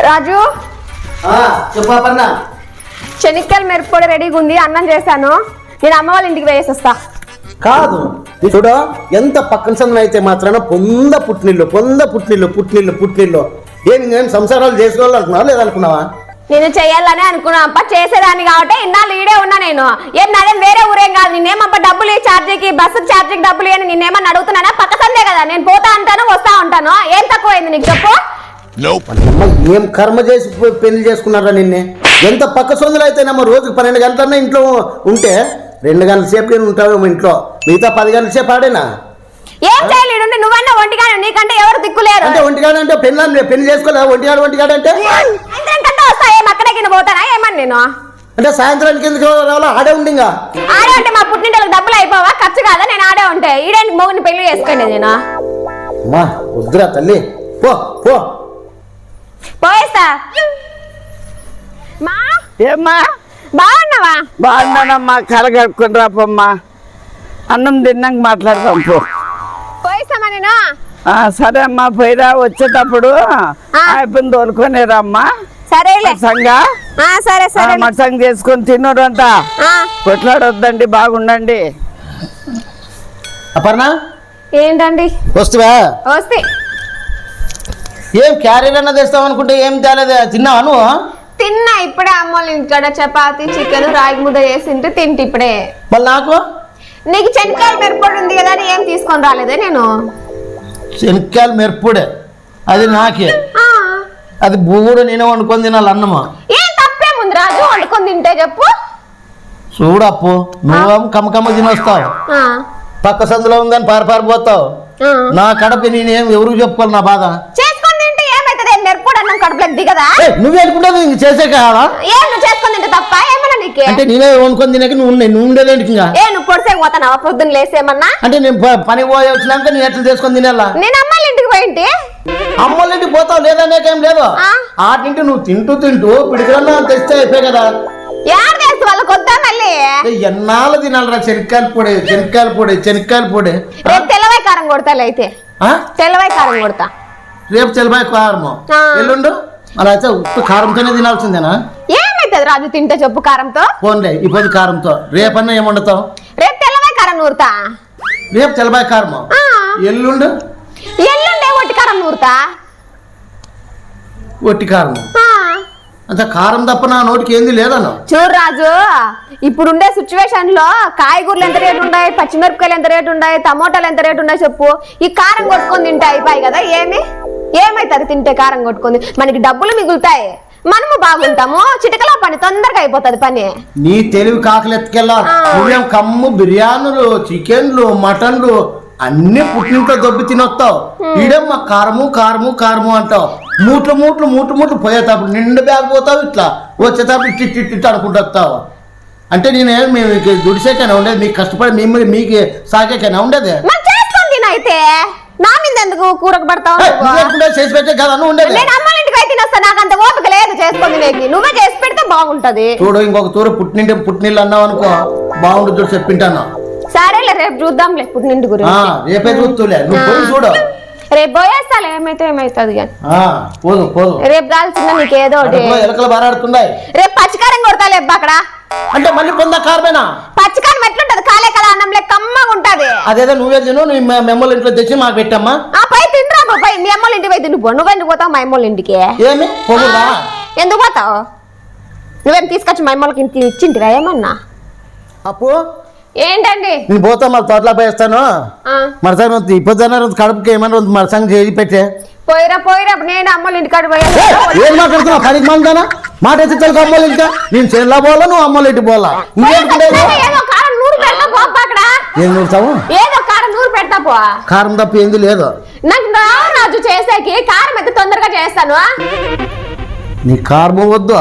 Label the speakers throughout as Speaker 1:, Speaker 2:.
Speaker 1: రాజు
Speaker 2: చెప్పన్నా
Speaker 1: శనిక్కలు మిరప్పొడి రెడీగా ఉంది, అన్నం చేశాను. నేను అమ్మ వాళ్ళ ఇంటికి వేసేస్తా.
Speaker 2: కాదు చూడ, ఎంత పక్కన సందం అయితే మాత్రాన పొంద పుట్టినిల్లు పుట్టినిల్లు ఏం సంసారాలు చేసిన వాళ్ళు అనుకున్నావా లేదనుకున్నావా?
Speaker 1: నేను చెయ్యాలని అనుకున్నా అప్ప, చేసేదాన్ని కాబట్టి ఇన్నాళ్ళు ఈడే ఉన్నా. నేను ఏం నాదేం వేరే ఊరేం కాదు. నేనేమప్ప డబ్బులు ఛార్జీకి, బస్సు ఛార్జీకి డబ్బులు అని నేనేమన్నా అడుగుతున్నానా? పక్క సందే కదా, నేను పోతా అంటాను వస్తా ఉంటాను. ఏం తక్కువైంది నీకు చెప్పు?
Speaker 2: ఏం కర్మ చేసి పెళ్లి చేసుకున్నారా నిన్నే? ఎంత పక్క సొందులు అయితేనమ్మా రోజుకి 12 గంటలన్నా ఇంట్లో ఉంటే 2 గంటల సేపు నేను ఉంటావేమో ఇంట్లో, మిగతా 10 గంటల సేపు ఆడేనా?
Speaker 1: ఏం చేయలేడు నువ్వన్నా ఒంటిగానే, నీకంటే ఎవరు దిక్కులేరు.
Speaker 2: అంటే ఒంటిగాడు అంటే పెళ్లి చేసుకోలే? ఒంటిగాడు అంటే
Speaker 1: వస్తా, ఏం అక్కడే కింద పోతానా ఏమని నేను?
Speaker 2: అంటే సాయంత్రానికి ఎందుకు రావాలా? ఆడే ఉండి ఇంకా
Speaker 1: ఆడే ఉంటే మా పుట్టింటికి డబ్బులు అయిపోవా? ఖర్చు కాదా? నేను ఆడే ఉంటే ఈడేంటి మొగుని పెళ్లి చేసుకోండి. నేను
Speaker 2: అమ్మా వద్దురా తల్లి, పో పో
Speaker 1: పోయేస్తా. మా
Speaker 3: ఏమ్మా
Speaker 1: బాగున్నావా?
Speaker 3: బాగున్నానమ్మా, కలగడుకుని రాపమ్మా, అన్నం తిన్నాక మాట్లాడతాం పో.
Speaker 1: పోయిస్తామా నేను?
Speaker 3: సరే అమ్మా, పోయిరా. వచ్చేటప్పుడు అయిపోయింది తోలుకొని రమ్మా.
Speaker 1: సరేలే
Speaker 3: సంగా
Speaker 1: సరే సరే
Speaker 3: మటసంగ చేసుకొని తిన్నోడంట. కొట్లాడొద్దండి, బాగుండండి.
Speaker 2: అపర్ణ
Speaker 1: ఏంటండి
Speaker 2: వస్తువా?
Speaker 1: వస్తే
Speaker 2: ఏం క్యారీర్ అన్న తెస్తావు అనుకుంటే ఏం తేలేదే, తిన్నావా నువ్వు?
Speaker 1: తిన్నా ఇప్పుడే. అమ్మోళ్ళ ఇంటికాడ చపాతి చికెన్ రాగి ముద్ద చేసింటే తింటే ఇప్పుడే.
Speaker 2: మళ్ళీ నాకు
Speaker 1: నీకు శనక్కాయలు మిరప్పొడి ఉంది కదా అని ఏం తీసుకొని రాలేదే నేను?
Speaker 2: శనక్కాయలు మిరప్పుడే అది నాకే, అది బూడ నేనే వండుకొని తినాలి అన్నమా.
Speaker 1: ఏం తప్పేముంది రాజు వండుకొని తింటే చెప్పు.
Speaker 2: చూడప్పు, నువ్వేమో కమ్మకమ్మ తినొస్తావు, పక్క సందులో ఉందని పారిపోతావు. నా కడప నేనేం ఎవరికి చెప్పుకోవాలి నా బాధ?
Speaker 1: చేసుకొని తింటే ఏమైతుంది? మిరప్పొడి అన్నం కడుపులోకి దిగదా?
Speaker 2: నువ్వు అనుకుంటావు ఇంక చేసే కాదా?
Speaker 1: ఏం నువ్వు చేసుకొని తింటే తప్ప ఏమన్నా నీకే?
Speaker 2: అంటే నేనే వండుకొని తినక నువ్వు ఉండేదేంటి ఇంకా?
Speaker 1: ఏ నువ్వు పొడిసే పోతానావా పొద్దున్న లేసేమన్నా?
Speaker 2: అంటే నేను పని పోయి వచ్చినాక నేను ఎట్లా చేసుకొని తినాలా?
Speaker 1: నేను అమ్మాళ్ళ ఇంటికి పోయింటి.
Speaker 2: అమ్మోళ్ళ ఇంటికి పోతావు లేదనేకేం లేదు, ఆటింటి నువ్వు తింటూ పిడికన్నా తెస్తే అయిపోయి కదా.
Speaker 1: యారు చేస్తే వాళ్ళకి వద్దా మళ్ళీ?
Speaker 2: ఎన్నాళ్ళు తినాలరా శనక్కాయల పొడి.
Speaker 1: రేపు తెల్లవాయి కారం కొడతాలే అయితే. తెల్లవాయి కారం కొడతా.
Speaker 2: రేపు తెల్లబాయి కారము, ఎల్లుండు అలా అయితే ఉప్పు కారంతోనే తినాల్సిందేనా?
Speaker 1: ఏమైతుంది రాజు తింటే చెప్పు కారంతో?
Speaker 2: పోన్లే ఇప్పుడు కారంతో. రేపన్నా ఏమండుతావు?
Speaker 1: రేపు తెల్లవాయి కారం నూరుతా.
Speaker 2: రేపు తెల్లబాయి కారము, ఎల్లుండే
Speaker 1: ఒట్టి కారం నూరుతా.
Speaker 2: ఒట్టి కారము అంత కారం తప్ప నా నోటికి ఏంది లేదన్న.
Speaker 1: చూడు రాజు, ఇప్పుడుండే సిచ్యువేషన్ లో కాయగూరలు ఎంత రేటు ఉన్నాయి, పచ్చిమిరపకాయలు ఎంత రేటు ఉన్నాయి, టమోటాలు ఎంత రేటు ఉన్నాయి చెప్పు. ఈ కారం కొట్టుకొని తింటే అయిపోయి కదా. ఏమైతుంది తింటే కారం కొట్టుకుంది? మనకి డబ్బులు మిగులుతాయి, మనము బాగుంటాము. చిటికలో పని తొందరగా అయిపోతుంది పని.
Speaker 2: నీ తెలివి కాకలు ఎత్తుకెళ్ళా. నువ్వేం కమ్ము బిర్యానీలు, చికెన్లు, మటన్లు అన్ని పుట్టింట్లో దొబ్బి తినొస్తావు. ఈడేమ్మా కారము అంటావు. మూట్లు పోయేటప్పుడు నిండు బ్యాగ్ పోతావు, ఇట్లా వచ్చేటప్పుడు ఇట్టి అనుకుంటూ వస్తావు. అంటే నేనేం మీకు దుడిసేకైనా ఉండేది? మీకు కష్టపడి మీకు సాకేకైనా ఉండేది?
Speaker 1: అయితే నా మీద ఎందుకు కూరకు పడతావు?
Speaker 2: చేసి పెట్టే కదా నువ్వు ఉండేది.
Speaker 1: నేను అమ్మాళ్ళ ఇంటికి అయితే వస్తా, నాకు అంత ఓపిక లేదు చేసుకొని తినేకి. నువ్వే చేసి పెడితే బాగుంటది.
Speaker 2: చూడు, ఇంకొక తూరు పుట్టినీళ్ళు అన్నావు అనుకో బాగుంటుంది. చూడు చెప్పింటాను.
Speaker 1: సరేలే రేపు చూద్దాంలే పుట్టినింటి గురించి.
Speaker 2: రేపే చూస్తూలే, నువ్వు పోయి చూడు.
Speaker 1: రేపు పోయేస్తాలే, ఏమైతుంది కానీ.
Speaker 2: పోదు
Speaker 1: రేపు కాల్సిందా నీకు ఏదో ఒకటి.
Speaker 2: ఎలకలు బారాడుతున్నాయి.
Speaker 1: రేపు పచ్చికారం కొడతాలే అక్కడ.
Speaker 2: అంటే మళ్ళీ పొందా కారమేనా?
Speaker 1: పచ్చికారం ఎట్లుంటది? కాలే కల అన్నంలే కమ్మగా ఉంటది.
Speaker 2: అదేదో నువ్వే తిను, మెమ్మల ఇంట్లో తెచ్చి మాకు పెట్టమ్మా.
Speaker 1: పై తినరా పోయి, మీ అమ్మోళ్ళ ఇంటికి పోయి తినిపో. నువ్వెందుకు పోతావు మా అమ్మోళ్ళ ఇంటికి?
Speaker 2: ఏమి పోగురా?
Speaker 1: ఎందుకు పోతావు? నువ్వేం తీసుకొచ్చి మా అమ్మోళ్ళకి ఇంటికి ఇచ్చింటిరా ఏమన్నా?
Speaker 2: అప్పు
Speaker 1: ఏంటండి?
Speaker 2: నేను పోతా, మళ్ళీ తోటలా పోయేస్తాను. మరసంగా ఇప్పుడు కడుపుకి ఏమన్నా మరసంగా చేసి పెట్టే.
Speaker 1: పోయిరా నేను అమ్మోళ్ళ ఇంటికాడ పోయా.
Speaker 2: ఏం మాట్లాడుతున్నావు? పనికి మందానా మాట ఎత్తుకు అమ్మోళ్ళ ఇంటికా? నేను చేనులా పోవాలా, నువ్వు అమ్మోళ్ళ ఇంటికి పోవాలా? ఏం నూరుతావు?
Speaker 1: ఏదో కారం నూరు పెడతా పో.
Speaker 2: కారం తప్ప ఏంది లేదు
Speaker 1: నాకు. రాజు చేసేకి కారం అయితే తొందరగా చేస్తాను.
Speaker 2: నీ కారం వద్దు,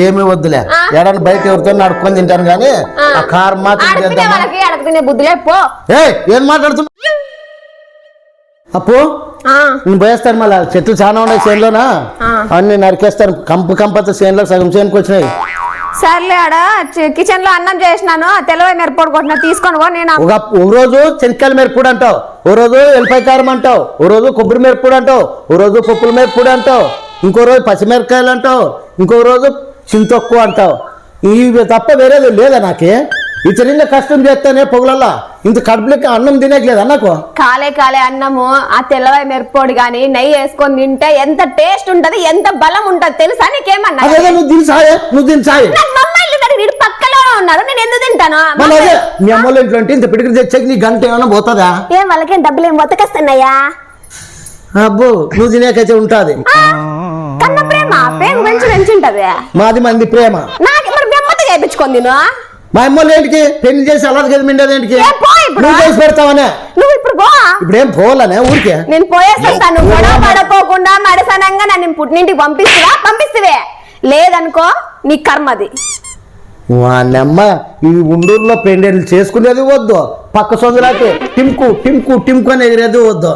Speaker 2: ఏమీ వద్దులే. ఎడన్నా బయట ఎవరితో నడుకొని తింటాను కానీ ఆ కారం మాత్రం
Speaker 1: అడుగునే బుద్ధి లేపో.
Speaker 2: ఏం మాట్లాడుతున్నా? అప్పు నేను పోయేస్తాను. మళ్ళీ చెట్లు చాలా ఉన్నాయి చేనులోనా, అన్ని నరికేస్తాను. కంపతో చేనులో సగం చేనుకు వచ్చినాయి.
Speaker 1: సర్లే, ఆడ కిచెన్ లో అన్నం చేసినాను, తెల్లవాయి మిరపొడి కొట్టినా తీసుకొని పో. నేను
Speaker 2: ఓ రోజు శనక్కాయల మిరపొడి అంటావు, ఓ రోజు ఎల్లిపాయ కారం అంటావు, ఓ రోజు కొబ్బరి మిరపొడి అంటావు, ఓ రోజు పప్పుల మిరపొడి అంటావు. ఇంకో రోజు పచ్చిమిరపకాయలు అంటావు, ఇంకో రోజు చింతొక్కు అంటావు. ఇవి తప్ప వేరేది లేదా నాకే? ఇతరుల కష్టం చేస్తానే పొగలల్లా ఇంత కడుపులకి అన్నం తినేయట్లేదు అన్నకు.
Speaker 1: కాలే కాలే అన్నము ఆ తెల్లవాయి మిరప్పొడి గాని నెయ్యి వేసుకొని తింటే ఎంత టేస్ట్ ఉంటది, ఎంత బలం ఉంటది తెలుసా నీకేమన్నా?
Speaker 2: అదే నువ్వు తిని సాయే
Speaker 1: నాకు మా అమ్మాయిలు ఉన్నారు, వీడు పక్కలో ఉన్నారు, నేను ఎందుకు తింటాను?
Speaker 2: మళ్ళీ అదే మీ అమ్మోళ్ళ ఇంట్లో అంటే ఇంత పిడికి తెచ్చాక నీ గంట ఏమైనా పోతుందా?
Speaker 1: ఏం వాళ్ళకేం డబ్బులు ఏం బతకస్తున్నాయా?
Speaker 2: అబ్బో నువ్వు తినేకైతే ఉంటాది.
Speaker 1: కన్న ప్రేమ ప్రేమ పెంచుంటది.
Speaker 2: మాది మంది ప్రేమ.
Speaker 1: నాకు మరి మీ అమ్మతో చేయించుకొని తిను.
Speaker 2: మా అమ్మోళ్ళు ఏంటికి పెళ్లి చేసి అలా కదా మిండేది ఏంటికి? నువ్వు చేసి పెడతావనే.
Speaker 1: నువ్వు ఇప్పుడు పో.
Speaker 2: ఇప్పుడేం పోవాలనే ఊరికే? నేను
Speaker 1: పోయేస్తాను. గొడవ పడకోకుండా మడసనంగా నన్ను పుట్టినింటికి పంపిస్తువే, లేదనుకో నీ కర్మది.
Speaker 2: వానమ్మ ఈ ఉండూరులో పెండేళ్ళు చేసుకునేది వద్దు, పక్క సొందులాకి టింకు టింకు టింకు అని ఎగిరేది వద్దు.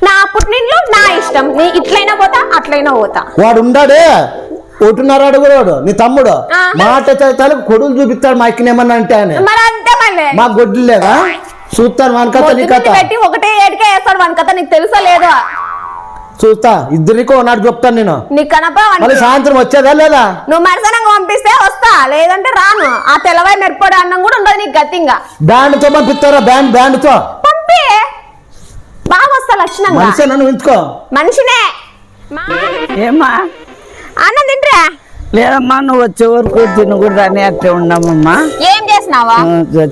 Speaker 1: నా పుట్టినింట్లో నా ఇష్టం, నీ ఇట్లయినా పోతా అట్లయినా పోతా.
Speaker 2: వాడు ఉండాడే 1.5 అడుగురాడు నీ తమ్ముడు, మాట తలకు కొడుకు చూపిస్తాడు. మా ఎక్కినేమన్నా అంటే ఆయన
Speaker 1: మరి అంతే మళ్ళీ
Speaker 2: మా గొడ్లు లేదా చూస్తాను వాని కథ నీ కథ
Speaker 1: పెట్టి ఒకటే ఏడికే వేస్తాడు. వాని కథ నీకు తెలుసా లేదా?
Speaker 2: చూస్తా, ఇద్దరికో నాడు చెప్తాను నేను.
Speaker 1: నీకు కనప
Speaker 2: మళ్ళీ సాయంత్రం వచ్చేదా లేదా?
Speaker 1: నువ్వు మరసనంగా పంపిస్తే వస్తా, లేదంటే రాను. ఆ తెల్లవాయి మిరపొడి అన్నం కూడా ఉండదు నీకు గతింగా.
Speaker 2: బ్యాండ్ తో పంపిస్తారా? బ్యాండ్ తో
Speaker 1: పంపి బాగా వస్తా లక్షణంగా.
Speaker 2: మనిషి నన్ను ఉంచుకో.
Speaker 1: మనిషినే.
Speaker 3: ఏమ్మా
Speaker 1: అన్నం తింటరా?
Speaker 3: లేదమ్మా, నువ్వు వచ్చే వరకు తినకూడదు అని అట్లే ఉన్నామమ్మా.
Speaker 1: ఏం చేసినావా?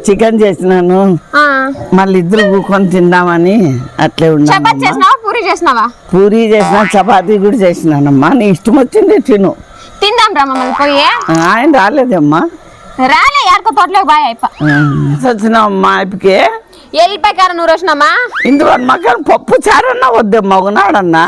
Speaker 3: చికెన్ చేసినాను, మళ్ళీ ఇద్దరు కూకొని తిందామని అట్లే
Speaker 1: చపాతీ
Speaker 3: ఉన్నా.
Speaker 1: చేసినావా పూరి చేసినావా?
Speaker 3: పూరి చేసిన, చపాతీ కూడా చేసినానమ్మా. నీ ఇష్టం వచ్చింది తిను.
Speaker 1: తిందాం రా మమ్మల్ని పోయి.
Speaker 3: ఆయన రాలేదమ్మా.
Speaker 1: రాలే యాడకో తోటలోకి బాయ్ అయిపో
Speaker 3: వచ్చినావమ్మా. అయిపోయి
Speaker 1: ఎల్లిపాయ కారం నూరు వచ్చినామా.
Speaker 3: ఇందులో మక్కన పప్పు చారన్నా వద్దమ్మా, ఒకనాడన్నా.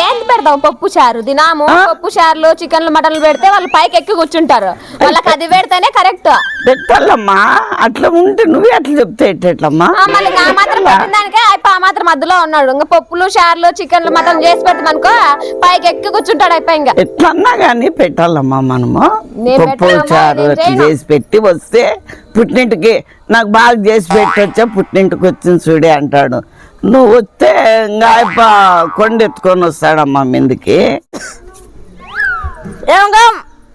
Speaker 1: ఏంటి పెడతావు పప్పు చారు? దినాము పప్పు చారులు చికెన్లు మటన్లు పెడితే వాళ్ళు పైకి ఎక్కి కూర్చుంటారు, వాళ్ళకి అది పెడితేనే కరెక్ట్.
Speaker 3: పెట్టాలమ్మా, అట్లా ఉంటే నువ్వే అట్లా చెప్తే ఎట్లమ్మా?
Speaker 1: మళ్ళీ ఆ మాత్రం పెట్టిన దానికే అయిపో ఆ మాత్రం మధ్యలో ఉన్నాడు. ఇంకా పప్పులు చారులు చికెన్లు మటన్ చేసి పెడతామనుకో పైకి ఎక్కి కూర్చుంటాడు అయిపోయి. ఇంకా
Speaker 3: ఎట్లన్నా కానీ పెట్టాలమ్మా మనము.
Speaker 1: నేను
Speaker 3: పప్పు
Speaker 1: పెట్టనమ్మా,
Speaker 3: చారు
Speaker 1: నేను
Speaker 3: అట్లా
Speaker 1: చేయను.
Speaker 3: చేసి పెట్టి వస్తే పుట్టింటికి నాకు బాగా చేసి పెట్టొచ్చా, పుట్టింటికి వచ్చింది చూడే అంటాడు. నువ్వు వస్తే ఇంకా కొండ ఎత్తుకొని వస్తాడమ్మా మీందుకి.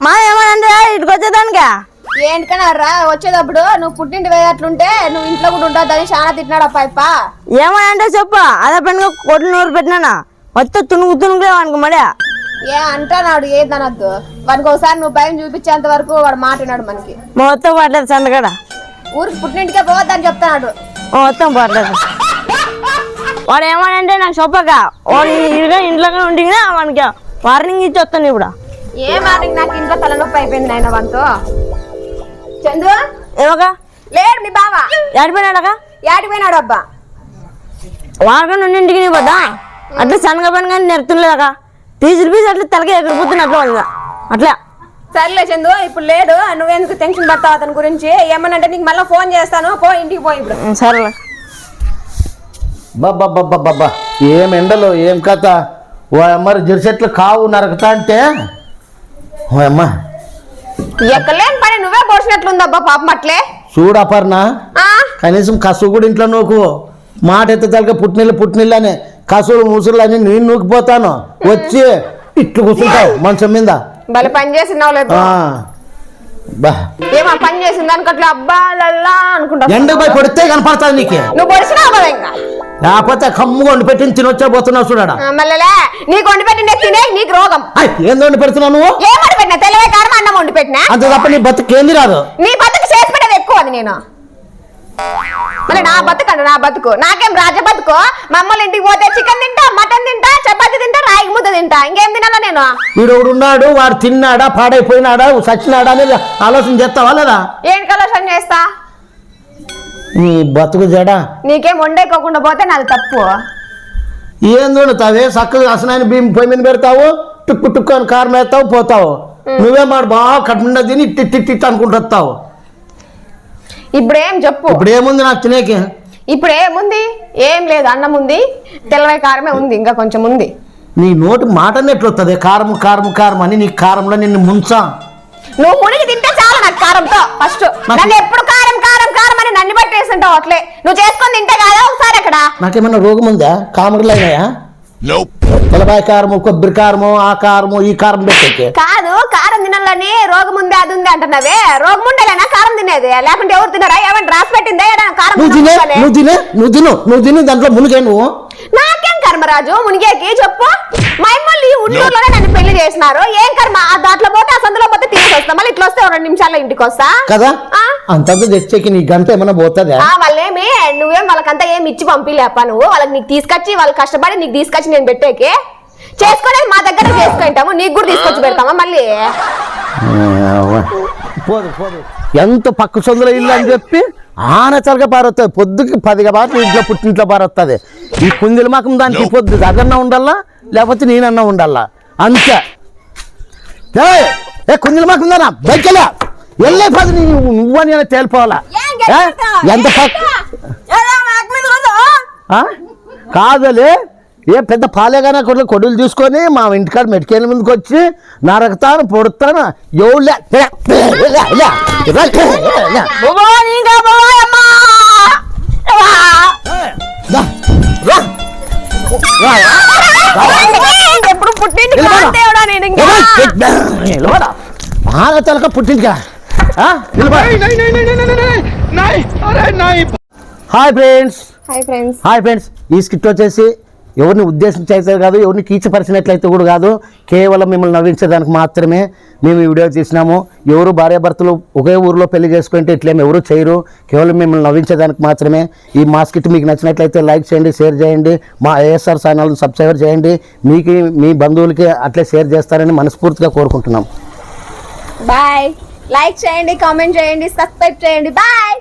Speaker 1: మా ఏమన్నా ఇటుకు వచ్చేదానికా? ఏంటికన్నా రా వచ్చేటప్పుడు నువ్వు పుట్టింటి వేయట్లుంటే నువ్వు ఇంట్లో కూడా ఉంటాదని చాలా తిట్టినాడు అప్ప.
Speaker 4: ఏమనంటే చెప్పు, అదే పనిగా కొట్లు నూరు పెట్టినా మొత్తం తుణుకులే వానికి మడే.
Speaker 1: ఏ అంటున్నాడు ఏదనద్దు వానికి. ఒకసారి నువ్వు భయం చూపించేంత వరకు వాడు మాట్లాడు మనకి.
Speaker 4: మొత్తం పడలేదు సందగడ,
Speaker 1: ఊరికి పుట్టింటికే పోవద్దని చెప్తున్నాడు.
Speaker 4: మొత్తం పడలేదు. వాడు ఏమనంటే నాకు చెప్పక వాడు ఇంట్లోనే ఉండి వానికి వార్నింగ్ ఇచ్చి వస్తాను ఇప్పుడు.
Speaker 1: ఏ మార్నింగ్ నాకు ఇంట్లో తలనొప్పి అయిపోయింది నాయన వానితో. చందు
Speaker 4: ఏమక
Speaker 1: లేడు మీ బావ.
Speaker 4: ఏడిపోయినాడక?
Speaker 1: ఏడిపోయినాడు అబ్బా.
Speaker 4: వాడకన్నా ఇంటికి నీ పోదా అట్లా సన్నగా పని కానీ నెరుతుండలేక తీసి అట్లా తలకి ఎగిరిపోతున్నా అట్లా వాళ్ళు అట్లా.
Speaker 1: సర్లే చందు ఇప్పుడు లేడు, నువ్వెందుకు టెన్షన్ పడతావు అతని గురించి? ఏమనంటే నీకు మళ్ళీ ఫోన్ చేస్తాను, పో ఇంటికి పో ఇప్పుడు.
Speaker 4: సరేలే.
Speaker 2: బాబా ఏం ఎండలో ఏం కథ. ఓ అమ్మ జెర్సెట్లు కావు నరకతా అంటే ఓ అమ్మ
Speaker 1: ఎక్కలేని పని నువ్వే పోసినట్లుందబ్బా పాపం. అట్లే
Speaker 2: చూడు అపర్ణ, కనీసం కసు కూడా ఇంట్లో నూకు. మాట ఎత్తలక పుట్టినిల్లు అని కసులు ముసులు అని నేను నూకిపోతాను, వచ్చి ఇట్లు కూర్చుంటావు మంచం మీద.
Speaker 1: భలే పని చేసినావు లేదు. ఏమో పని చేసింది అనుకట్లే అబ్బా లల్లా అనుకుంటా.
Speaker 2: ఎండకు పోయి పొడితే కనపడతాది నీకు.
Speaker 1: నువ్వు పొడిచినావు కదా ఇంకా.
Speaker 2: లేకపోతే కమ్ముగా వండి పెట్టిన తినొచ్చా పోతున్నావు చూడా.
Speaker 1: మళ్ళీ నీకు వండి పెట్టిన తినే నీకు రోగం.
Speaker 2: ఏంది వండి పెడుతున్నావు నువ్వు?
Speaker 1: ఏం వండి పెట్టినా? తెల్లవే కారం అన్నం వండి పెట్టినా.
Speaker 2: అంత తప్ప నీ బతుకు ఏంది రాదు.
Speaker 1: నీ బతుకు చేసి పెట్టేది ఎక్కువ అది. నేను మళ్ళీ నా బతుకు అంట, నా బతుకు నాకేం రాజ బతుకు. మా అమ్మల ఇంటికి పోతే చికెన్ తింటా, మటన్ తింటా, చపాతి తింటా, రాగి ముద్ద తింటా, ఇంకేం తినాలా నేను?
Speaker 2: వీడు ఉన్నాడు, వాడు తిన్నాడా పాడైపోయినాడా సచ్చినాడా అనేది ఆలోచన చేస్తావా లేదా?
Speaker 1: ఏం కలోషన్ చేస్తా?
Speaker 2: నీ బతుకు జడ.
Speaker 1: నీకేం వండేకోకుండా పోతే నాది తప్పు.
Speaker 2: ఏం చూడతావే చక్కగా అసలు బియ్యం పొయ్యి మీద పెడతావు, టుక్కు టుక్కు అని కారం వేస్తావు పోతావు. నువ్వే మాట బాగా కట్టుకుండా తిని ఇట్టి అనుకుంటావు.
Speaker 1: ఇప్పుడు ఏం చెప్పు?
Speaker 2: ఇప్పుడు ఏముంది నాకు తినేకి?
Speaker 1: ఇప్పుడు ఏముంది? ఏం లేదు, అన్నం ఉంది, తెల్లవాయి కారమే ఉంది, ఇంకా కొంచెం ఉంది.
Speaker 2: నీ నోటి మాటనే ఎట్లా వస్తుంది? కారం కారం కారం అని. నీ కారంలో నిన్ను ముంచా.
Speaker 1: నువ్వు మునిగి తింటే చాలా నాకు కారంతో. ఫస్ట్ నన్ను ఎప్పుడు కారం కారం కారం అని నన్ను పట్టేస్తుంటావు. అట్లే నువ్వు చేసుకొని తింటే కాదా ఒకసారి. అక్కడ
Speaker 2: నాకేమన్నా రోగం ఉందా? కామెడీలు అయినాయా? తెల్లబాయి కారము కొబ్బరి కారము ఆ కారము ఈ కారం పెట్టేకి
Speaker 1: కాదు కారం తినాలని రోగం ఉంది అది ఉంది అంటున్నావే రోగం ఉండేనా కారం తినేది లేకుంటే ఎవరు తిన్నారా ఏమన్నా రాసి పెట్టిందే ఏదైనా కారం
Speaker 2: నువ్వు తిని దాంట్లో మునిగే నువ్వు
Speaker 1: నాకేం కర్మరాజు మునిగేకి చెప్పు మా అమ్మలు ఈ ఊళ్ళోనే నన్ను పెళ్లి చేసినారు ఏం కర్మ ఆ దాంట్లో పోతే ఆ సందులో పోతే తిరిగి వస్తా మళ్ళీ ఇట్లా వస్తే 2 నిమిషాల్లో ఇంటికి వస్తా
Speaker 2: కదా
Speaker 1: ఆ?
Speaker 2: అంతంత తెచ్చేకి నీ గంట ఏమైనా పోతుందా
Speaker 1: వాళ్ళేమి నువ్వేం వాళ్ళకంతా ఏమి ఇచ్చి పంపిలేపా నువ్వు వాళ్ళకి నీకు తీసుకొచ్చి వాళ్ళు కష్టపడి నీకు తీసుకొచ్చి నేను పెట్టేకి చేసుకునేది మా దగ్గర చేసుకుంటాము నీకు కూడా తీసుకొచ్చి పెడతామా మళ్ళీ
Speaker 2: పోదు ఎంత పక్క సొందుల ఇల్లు అని చెప్పి ఆనచలగా పారొస్తుంది పొద్దుకి 10 బాట్లు ఇంట్లో పుట్టింట్లో పారొస్తుంది ఈ కుందిల మాకం దానికి పొద్దు అదన్నా ఉండాలా లేకపోతే నేనన్నా ఉండాలా అంతే ఏ కుందిల మాకు ఉందనా బయటకెళ్ళా వెళ్ళే పది నువ్వు నేను తేలిపోవాలా ఎంత కాదలే ఏ పెద్ద పాలేగానే కొడులు తీసుకొని మా ఇంటికాడ మెడికల్ ముందుకు వచ్చి నరకతాను పొడుతాను ఎవరు
Speaker 1: ఎప్పుడు పుట్టింటి
Speaker 2: బాగా తలక పుట్టింటికా హాయ్ ఫ్రెండ్స్ హాయ్ ఫ్రెండ్స్ ఈ స్కిట్ వచ్చేసి ఎవరిని ఉద్దేశించి అయితే కాదు ఎవరిని కీచపరిచినట్లయితే కూడా కాదు కేవలం మిమ్మల్ని నవ్వించేదానికి మాత్రమే మేము ఈ వీడియో తీసినాము ఎవరు భార్యాభర్తలు ఒకే ఊరిలో పెళ్లి చేసుకుంటే ఇట్లేమి ఎవరు చేయరు కేవలం మిమ్మల్ని నవ్వించేదానికి మాత్రమే ఈ మా స్కిట్ మీకు నచ్చినట్లయితే లైక్ చేయండి షేర్ చేయండి మా ఏఎస్ఆర్ ఛానల్ సబ్స్క్రైబ్ చేయండి మీకు మీ బంధువులకి అట్లే షేర్ చేస్తారని మనస్ఫూర్తిగా కోరుకుంటున్నాం
Speaker 1: బాయ్ లైక్ చేయండి కామెంట్ చేయండి సబ్స్క్రైబ్ చేయండి బాయ్